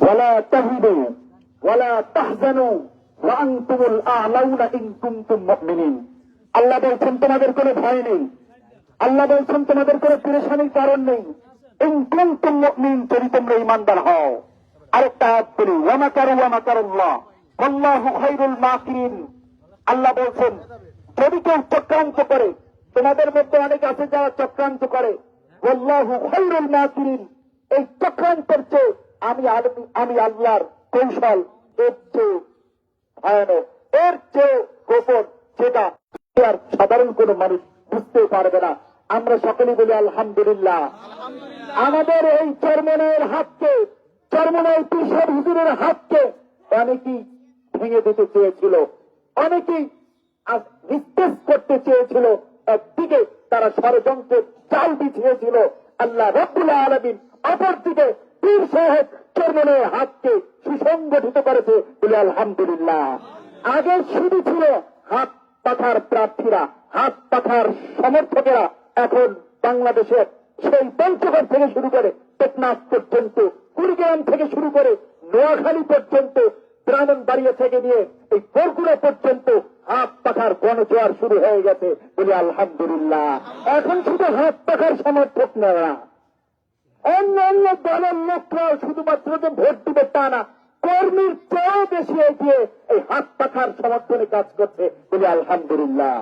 ওয়ালা তাহিনু ওয়ালা তাহজানু ওয়া আনতুমুল আ'লাউনা ইন কুনতুম মুমিনিন। আল্লাহ বলছেন তোমাদের কোনো ভয় নেই, আল্লাহ বলছেন তোমাদের কোনো পেরেশানির কারণ নেই, ইন কুনতুম মুমিন, যদি তোমরা ঈমানদার হও। আরেকটা আয়াত বলি, ওয়া মাকারু ওয়া মাকারুল্লাহ আল্লাহু খায়রুল মাকিরিন। আল্লাহ বলছেন যদি কেউ চক্রান্ত করে, তোমাদের মধ্যে অনেক আছে যারা চক্রান্ত করে, আল্লাহু খায়রুল মাকিরিন, এই চক্রান্তের চেয়ে আমি আল্লাহর কৌশল এর চেয়ে ভয়ানক, এর চেয়ে গোপন, যেটা আর সাধারণ কোন মানুষ বুঝতে পারবে না। আমরা সকলেই বলি আলহামদুলিল্লাহ। আমাদের এই চরমনের হাতকে, চরমনের পীর হুজুরের হাতকে অনেকেই ভেঙে দিতে চেয়েছিল, অনেকেই নিস্তেজ করতে চেয়েছিল, একদিকে তারা ষড়যন্ত্রের চাল বিছিয়েছিল আল্লাহ রাব্বুল আলামিন, অপরদিকে পীর সাহেব চরমনের হাতকে সুসংগঠিত করেছে বলে আলহামদুলিল্লাহ। আগে শুধু ছিল হাত পাখার প্রার্থীরা, হাত পাখার সমর্থকেরা, এখন বাংলাদেশের সেই পঞ্চগড় থেকে শুরু করে টেকনাফ পর্যন্ত, কুড়িগ্রাম থেকে শুরু করে নোয়াখালী পর্যন্ত, ব্রাহ্মণবাড়িয়া থেকে নিয়ে এই বরগুনা পর্যন্ত হাত পাখার গণজোয়ার শুরু হয়ে গেছে বলে আলহামদুলিল্লাহ। এখন শুধু হাত পাখার সমর্থক না, অন্য অন্য দলের লোকরাও শুধুমাত্র যে ভোট দিবে তা না, কর্মীর চেয়েও বেশি এগিয়ে এই হাত পাখার সমর্থনে কাজ করছে বলে আলহামদুলিল্লাহ।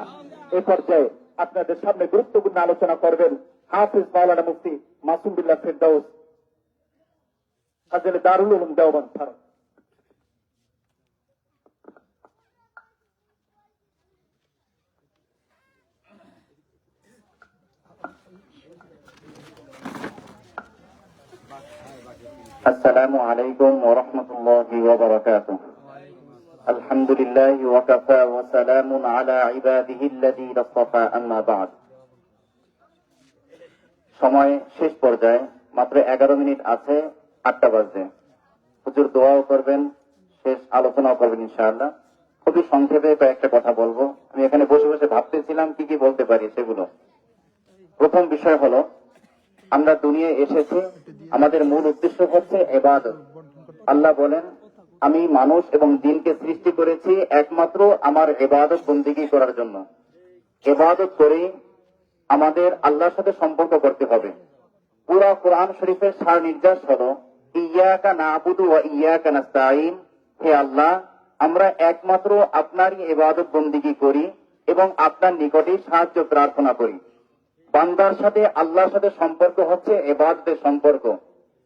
এ পর্যায়ে আপনাদের সামনে গুরুত্বপূর্ণ আলোচনা করবেন হাফিজ মাওলানা মুফতি মাসুম বিল্লাহ ফেরদাউস, ফাজিলে দারুল উলুম দেওবন্দ ভারত। السلام عليكم ورحمة الله وبركاته. الحمد لله وكفى وسلام على عباده الذين اصطفى أما بعد. সময় শেষ পর্যায়ে, মাত্র 11 মিনিট আছে 8টা বাজে। হুজুর দোয়াও করবেন, শেষ আলোচনাও করবেন ইনশাআল্লাহ। খুবই সংক্ষেপে কয়েকটা কথা বলবো। আমি এখানে বসে বসে ভাবতেছিলাম কি কি বলতে পারি সেগুলো। প্রথম বিষয় হলো, আমরা দুনিয়ায় এসেছি, আমাদের মূল উদ্দেশ্য হচ্ছে ইবাদত। আল্লাহ বলেন, আমি মানুষ এবং জিনকে সৃষ্টি করেছি একমাত্র আমার ইবাদত বন্দেগী করার জন্য। ইবাদত করে আমাদের আল্লাহর সাথে সম্পর্ক করতে হবে। পুরা কোরআন শরীফের সার নির্দেশ হলো, ইয়াকা নাবুদু ওয়া ইয়াকা নাস্তাঈন, হে আল্লাহ, আমরা একমাত্র আপনারই ইবাদত বন্দেগী করি এবং আপনার নিকটেই সাহায্য প্রার্থনা করি। বান্দার সাথে আল্লাহর সাথে সম্পর্ক হচ্ছে ইবাদতের সম্পর্ক।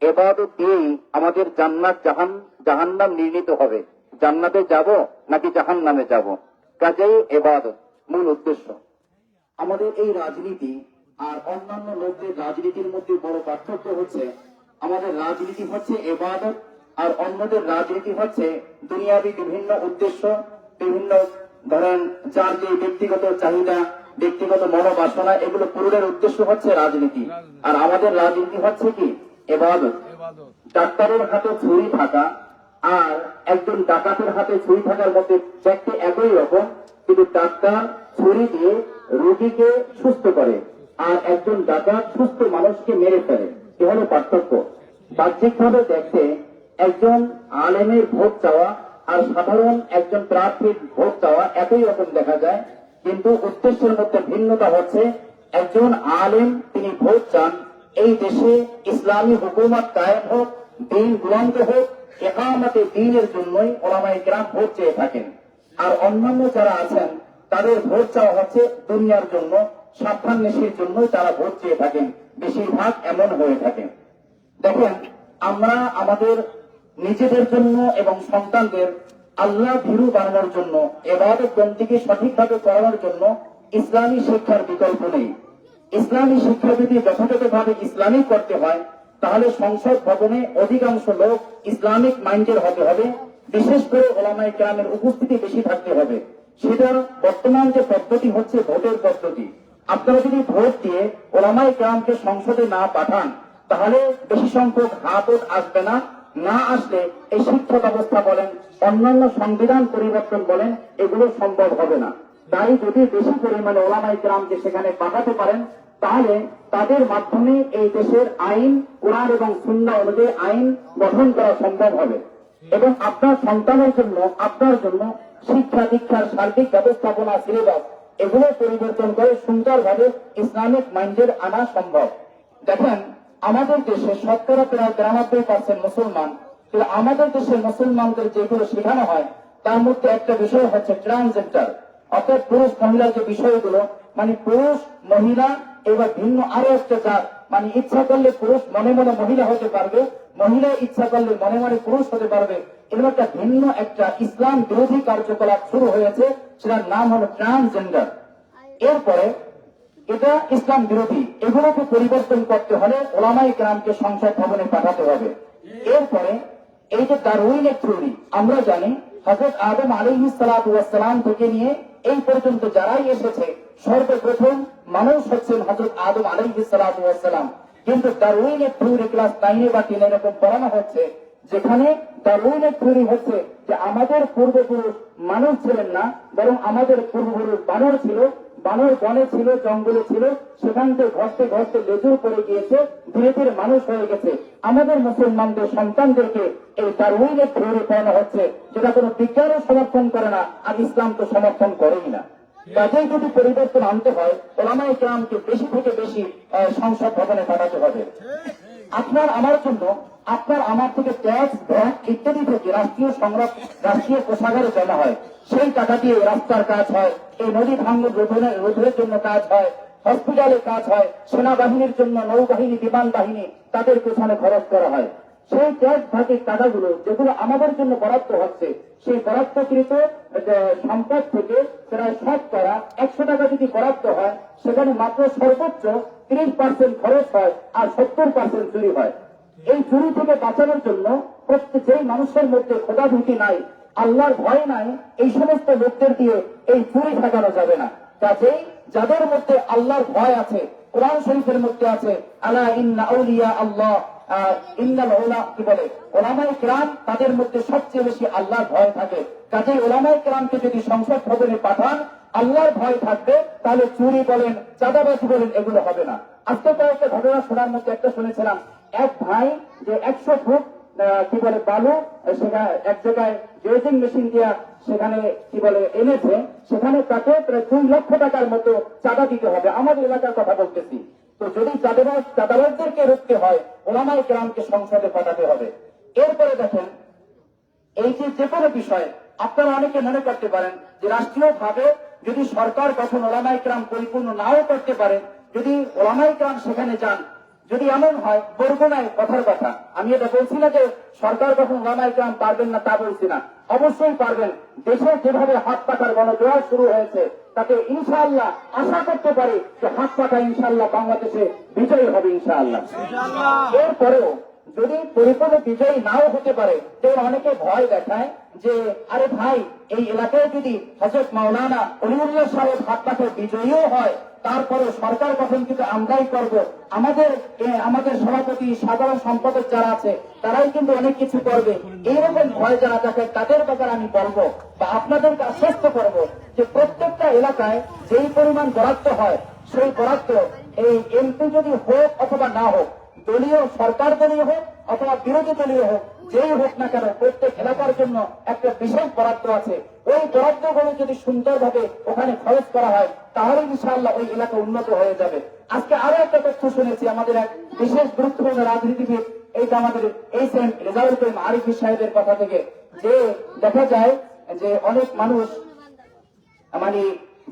ইবাদত দিয়েই আমাদের জান্নাত জাহান্নাম নির্ণীত হবে। জান্নাতে যাব নাকি জাহান্নামে যাব, কাজেই ইবাদত মূল উদ্দেশ্য। আমাদের এই রাজনীতি আর অন্যান্য লোকদের রাজনীতির মধ্যে বড় পার্থক্য হচ্ছে, আমাদের রাজনীতি হচ্ছে ইবাদত আর অন্যদের রাজনীতি হচ্ছে দুনিয়াবি বিভিন্ন উদ্দেশ্য, বিভিন্ন ধরেন যার যে ব্যক্তিগত চাহিদা, ব্যক্তিগত মনোবাসনা, এগুলো পূরণের উদ্দেশ্য হচ্ছে রাজনীতি। আর আমাদের রাজনীতি হচ্ছে কি? ইবাদত। ডাক্তারের হাতে ছুরি থাকা আর একজন ডাকাতের হাতে ছুরি থাকার মধ্যে দেখতে একই রকম, কিন্তু ডাক্তার ছুরি দিয়ে রোগীকে সুস্থ করে আর একজন ডাকাত সুস্থ মানুষকে মেরে ফেলে। এ হলো পার্থক্য। বাহ্যিকভাবে দেখতে একজন আলেমের ভোট চাওয়া আর সাধারণ একজন প্রার্থীর ভোট চাওয়া একই রকম দেখা যায়, কিন্তু উদ্দেশ্যের মধ্যে ভিন্নতা হচ্ছে, একজন আলেম তিনি ভোট চান এই দেশে ইসলামী হুকুমত কায়েম হোক, দিন বুলন্দ হোক, ইকামতে দ্বীনের জন্যই উলামায়ে কেরাম ভোট চেয়ে থাকেন। আর অন্যান্য যারা আছেন তাদের ভোট চাওয়া হচ্ছে দুনিয়ার জন্য, স্বার্থান্বেষীর জন্যই তারা ভোট চেয়ে থাকেন। বেশিরভাগ এমন হয়ে থাকে। দেখেন, আমরা আমাদের নিজেদের জন্য এবং সন্তানদের আল্লাহ ভীরু বানানোর জন্য, ইবাদত বন্দেগী সঠিকভাবে করানোর জন্য ইসলামী শিক্ষার বিকল্প নেই। ইসলামী শিক্ষা যদি যথাযথভাবে ইসলামিক করতে হয়, তাহলে সংসদ ভবনে অধিকাংশ লোক ইসলামিক মাইন্ডের হতে হবে, বিশেষ করে উলামায়ে কেরামের উপস্থিতি বেশি থাকতে হবে। সেটার বর্তমান যে পদ্ধতি হচ্ছে ভোটের পদ্ধতি। আপনারা যদি ভোট দিয়ে উলামায়ে কেরামকে সংসদে না পাঠান, তাহলে বেশি সংখ্যক হাত আসবে না। না আসলে এই শিক্ষা ব্যবস্থা বলেন, অন্যান্য সংবিধান পরিবর্তন বলেন, এগুলো সম্ভব হবে না। তাই যদি বেশি পরিমাণে উলামায়ে কেরামকে সেখানে পাঠাতে পারেন, তাহলে তাদের মাধ্যমে এই দেশের আইন, কোরআন এবং সুন্নাহ অনুযায়ী আইন গঠন করা সম্ভব হবে এবং আপনার সন্তানের জন্য, আপনার জন্য শিক্ষা দীক্ষার সার্বিক ব্যবস্থাপনা, সিলেবাস এগুলো পরিবর্তন করে সুন্দরভাবে ইসলামিক মাইন্ডের আনা সম্ভব। দেখেন, আমাদের দেশে শতকরা প্রায় 93% মুসলমান, কিন্তু আমাদের দেশের মুসলমানদের যেগুলো শেখানো হয় তার মধ্যে একটা বিষয় হচ্ছে ট্রান্সজেন্ডার, অর্থাৎ পুরুষ মহিলার যে বিষয়গুলো, মানে পুরুষ মহিলা এবার ভিন্ন আরো একটা জাত, মানে ইচ্ছা করলে পুরুষ মনে মনে মহিলা হতে পারবে, মহিলা ইচ্ছা করলে মনে মনে পুরুষ হতে পারবে, এরকম একটা ভিন্ন একটা ইসলাম বিরোধী কার্যকলাপ শুরু হয়েছে, সেটার নাম হলো ট্রান্সজেন্ডার। এরপরে এটা ইসলাম বিরোধী, এগুলোকে পরিবর্তন করতে হলে ওলামায়ে কেরামকে সংসদ ভবনে পাঠাতে হবে। এরপরে এই যে ডারউইনের থিওরি, আমরা জানি হযরত আদম আলাইহিস সালাতু ওয়াস সালাম থেকে নিয়ে এই পর্যন্ত যারাই এসেছে সর্বপ্রথম মানুষ হচ্ছেন হযরত আদম আলাইহিস সালাতু ওয়াস সালাম। কিন্তু ডারউইনের থিওরি ক্লাস 9 বা 10 এরকম পড়ানো হচ্ছে, যেখানে ডারউইনের থিওরি হচ্ছে যে আমাদের পূর্বপুরুষ মানুষ ছিলেন না, বরং আমাদের পূর্বপুরুষ বানর ছিল, বানর বনে ছিল, জঙ্গলে ছিল, সেখান থেকে ঘষতে ঘষতে লেজুর পড়ে গিয়েছে, ধীরে ধীরে মানুষ হয়ে গেছে। আমাদের মুসলমানদের সন্তানদেরকে এই ডারউইনের থিওরি পড়ানো হচ্ছে, যেটা কোনো বিজ্ঞানও সমর্থন করে না, আর ইসলাম তো সমর্থন করেই না। কাজেই যদি পরিবর্তন আনতে হয়, ওলামায়ে কেরামকে বেশি থেকে বেশি সংসদ ভবনে পাঠাতে হবে। আপনার আমার জন্য, আপনার আমার থেকে ট্যাক্স, ভ্যাট ইত্যাদি থেকে রাষ্ট্রীয় সংগ্রহ, রাষ্ট্রীয় কোষাগারে জমা হয়, সেই টাকা দিয়ে রাস্তার কাজ হয়, এই নদী ভাঙ্গন রোধের জন্য কাজ হয়, হসপিটালে কাজ হয়, সেনাবাহিনীর জন্য নৌবাহিনী, বিমান বাহিনী তাদের পেছনে খরচ করা হয়। সেই ট্যাক্স ভাগের টাকাগুলো যেগুলো আমাদের জন্য বরাদ্দ হচ্ছে, সেই বরাদ্দকৃত সম্পদ থেকে প্রায় শতকরা 100 টাকা যদি বরাদ্দ হয়, সেখানে মাত্র সর্বোচ্চ 30% খরচ হয় আর 70% চুরি হয়। এই চুরি থেকে বাঁচানোর জন্য প্রত্যেক যেই মানুষের মধ্যে খোদাভীতি নাই, আল্লাহর ভয় নাই, এই সমস্ত লোকদের দিয়ে এই চুরি ঠেকানো যাবে না। কাজেই যাদের মধ্যে আল্লাহর ভয় আছে, কোরআন শরীফের মধ্যে আছে আলা ইন্না আউলিয়া আল্লাহ, ইন্নাল উলা, কি বলে ওলামায়ে কেরাম, তাদের মধ্যে সবচেয়ে বেশি আল্লাহর ভয় থাকে। কাজেই ওলামায়ে কেরামকে যদি সংসদ ভবনে পাঠান, আল্লাহর ভয় থাকবে, তাহলে চুরি বলেন, চাঁদাবাজি বলেন, এগুলো হবে না। আজকে কয়েকটা ঘটনা শোনার মধ্যে একটা শুনেছিলাম, এক ভাই যে 100 ফুট কি বলে বালু সেখানে এক জায়গায় ড্রেজিং মেশিন দিয়া সেখানে কি বলে এনেছে, সেখানে তাকে প্রায় 2 লক্ষ টাকার মতো চাঁদা দিতে হবে। আমাদের এলাকার কথা বলতেছি। তো যদি চাঁদাবাজদেরকে রুখতে হয়, ওলামায়ে কেরামকে সংসদে পাঠাতে হবে। এরপরে দেখেন, এই যে কোনো বিষয়ে আপনারা অনেকে মনে করতে পারেন যে রাষ্ট্রীয় ভাবে যদি সরকার গঠন ওলামায়ে কেরাম পরিপূর্ণ নাও করতে পারে, যদি ওলামায়ে কেরাম সেখানে যান, যদি এমন হয়, বরগুনায় কথার কথা, আমি এটা বলছি না যে সরকার গঠন ওলামায়ে কেরাম পারবেন না, তা বলছি না, অবশ্যই পারবেন। দেশে যেভাবে হাত পাখার গণজোয়ার শুরু হয়েছে, তাতে ইনশাআল্লাহ আশা করতে পারি যে হাত পাখা ইনশাআল্লাহ বাংলাদেশে বিজয়ী হবে ইনশাআল্লাহ। এরপরেও যদি পরিপূর্ণ বিজয়ী নাও হতে পারে, তো অনেকে ভয় দেখায় যে আরে ভাই, এই এলাকায় যদি হযরত মাওলানা ওলিউল্লাহ সাহেব হাত পাখা বিজয়ীও হয়, তারপরে সরকার গঠন কিন্তু আমরাই করব, আমাদের সভাপতি, সাধারণ সম্পাদক যারা আছে তারাই কিন্তু অনেক কিছু করবে, এইরকম ভয় যারা থাকে তাদের ব্যাপারে আমি বলবো বা আপনাদেরকে আশ্বস্ত করব যে প্রত্যেকটা এলাকায় যেই পরিমাণ বরাদ্দ হয়, সেই বরাদ্দ এই এমপি যদি হোক অথবা না হোক, দলীয় সরকার দলীয় হোক অথবা বিরোধী দলীয় হোক, যেই হোক না কেন, প্রত্যেক এলাকার জন্য একটা বিশেষ বরাদ্দ আছে। ওই বরাদ্দগুলো যদি সুন্দরভাবে ওখানে খরচ করা হয়, তাহলে ইনশাআল্লাহ ওই এলাকা উন্নত হয়ে যাবে। আজকে আরো একটা তথ্য শুনেছি আমাদের এক বিশেষ গুরুত্বপূর্ণ রাজনীতিবিদ, এইটা আমাদের এইচএম রেজাউল করিম আরিফি সাহেবের কথা থেকে, যে দেখা যায় যে অনেক মানুষ মানে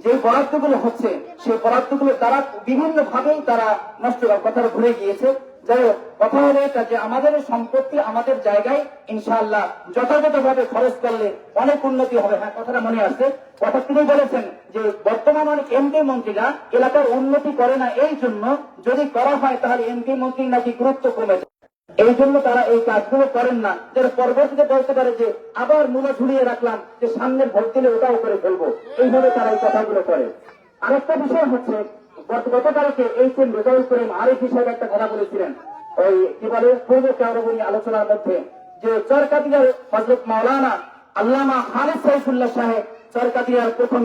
যে বরাদ্দগুলো হচ্ছে, সেই বরাদ্দগুলো তারা বিভিন্ন ভাবেই তারা নষ্ট করার কথা ভুলে গিয়েছে। যাই হোক, কথা হলো এটা যে আমাদের সম্পত্তি আমাদের জায়গায় ইনশাআল্লাহ যথাযথভাবে খরচ করলে অনেক উন্নতি হবে। হ্যাঁ, কথাটা মনে আসছে। কথা তিনি বলেছেন যে বর্তমান অনেক এমপি মন্ত্রীরা এলাকার উন্নতি করে না, এই জন্য যদি করা হয় তাহলে এমপি মন্ত্রী নাকি গুরুত্ব কমে যায়, এই জন্য তারা এই কাজগুলো করেন না, যারা পরবর্তীতে বলতে পারে যে আবার মূলা ঝুলিয়ে রাখলাম, যে সামনের ভোট দিলে ওটাও করে ফেলবো, এইভাবে তারা এই কথাগুলো করে। আরেকটা বিষয় হচ্ছে, গতকালকে এইচএম রেজাউল করিম আরিফি সাহেব একটা কথা বলেছিলেন, ওই কি বলে পূর্ব কারবনী আলোচনার মধ্যে, যে চরকাদিয়ার হযরত মাওলানা আল্লামা খালিদ সাইফুল্লাহ সাহেব সরকারিয়ার প্রথম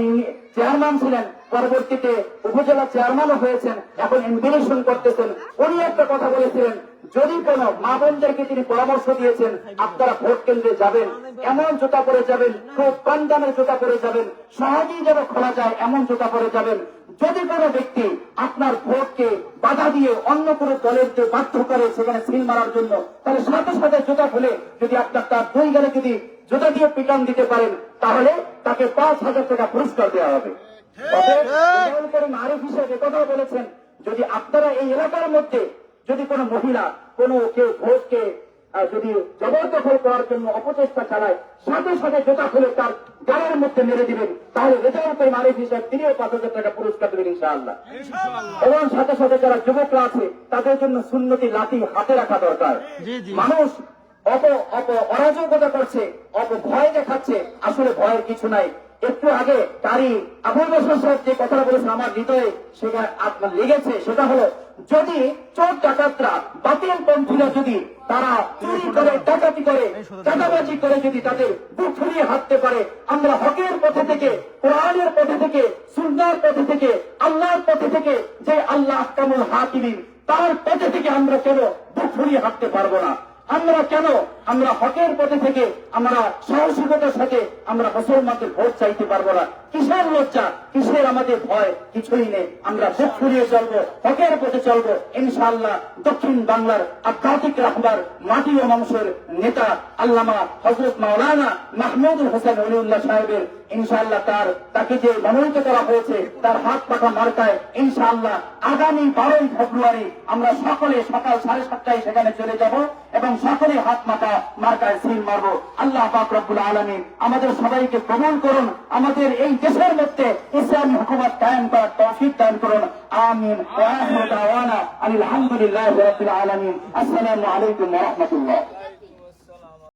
চেয়ারম্যান ছিলেন, পরবর্তীতে উপজেলা চেয়ারম্যানও হয়েছেন, এখন ইনভিটেশন করতেছেন। উনি একটা কথা বলেছিলেন, যদি কোনো মা বোনদেরকে তিনি পরামর্শ দিয়েছেন, আপনারা ভোট কেন্দ্রে যাবেন, এমন জুতা পরে যাবেন, খুব কম দামের জুতা পরে যাবেন, সহজেই যেন খোলা যায় এমন জুতা পরে যাবেন। যদি কোনো ব্যক্তি আপনার ভোটকে বাধা দিয়ে অন্য কোনো দলের যে বাধ্য করে সেখানে সিল মারার জন্য, তাহলে সাথে সাথে জুতা খুলে যদি আপনার তার দুই গেলে যদি জুতা দিয়ে পিটান দিতে পারেন, তাহলে তাকে 5,000 টাকা পুরস্কার দেওয়া হবে। আরিফ হিসেবে কথা বলেছেন, যদি আপনারা এই এলাকার মধ্যে যদি কোনো মহিলা কোনো কেউ ভোটকে যদি জবরদখল করার জন্য অপচেষ্টা চালায়, সাথে সাথে জোতা খুলে তার গায়ের মধ্যে মেরে দিবেন, তাহলে রেজাউল করিম আরিফ হিসেবে তিনিও 5,000 টাকা পুরস্কার দেবেন ইনশাআল্লাহ। এবং সাথে সাথে যারা যুবকরা আছে তাদের জন্য সুন্নতি লাঠি হাতে রাখা দরকার। মানুষ অরাজকতা করছে, ভয় দেখাচ্ছে, আসলে ভয়ের কিছু নাই। একটু আগে কারি আবুল বশর সাহেব যে কথা বলেছে আমার হৃদয়ে সেটা আপনার লেগেছে, সেটা হলো যদি চোর ডাকাতরা বাতিল পন্থীরা যদি তারা চুরি করে, ডাকাতি করে, চাঁদাবাজি করে যদি তাদের বুক ফুলিয়ে হাঁটতে পারে, আমরা হকের পথে থেকে, কোরআনের পথে থেকে, সুন্নাহর পথে থেকে, আল্লাহর পথে থেকে, যে আল্লাহ আহকামুল হাকিমিন তার পথে থেকে আমরা কেন বুক ফুলিয়ে হাঁটতে পারবো না? আমরা হকের পথে থেকে আমরা সাহসিকতার সাথে আমরা মুসলমানদের ভোট চাইতে পারবো না? কিসের লজ্জা, কিসের আমাদের ভয়? কিছুই নেই। আমরা বুক ফুলিয়ে চলবো, হকের পথে চলবো ইনশাআল্লাহ। দক্ষিণ বাংলার আধ্যাত্মিক রাহবার মাটি ও মাংসের নেতা আল্লামা হযরত মাওলানা মাহমুদুল হোসেন ওলিউল্লাহ সাহেবের ইনশাআল্লাহ তাকে যে মনোনীত করা হয়েছে তার হাত পাখা মার্কায় ইনশাআল্লাহ আগামী 12ই ফেব্রুয়ারি আমরা সকলে সকাল 7:30টায় সেখানে চলে যাব এবং সকলে হাত মাথা মার্কায় সিল মারব। আল্লাহ পাক রব্বুল আলামিন আমাদের সবাইকে কবুল করুন, আমাদের এই দেশের মধ্যে ইসলামী হুকুমত কায়েম করার তৌফিক দান করুন। আমিন। ওয়া আখিরু দাওয়ানা আলহামদুলিল্লাহি রাব্বিল আলামিন। আসসালামু আলাইকুম ওয়া রাহমাতুল্লাহ।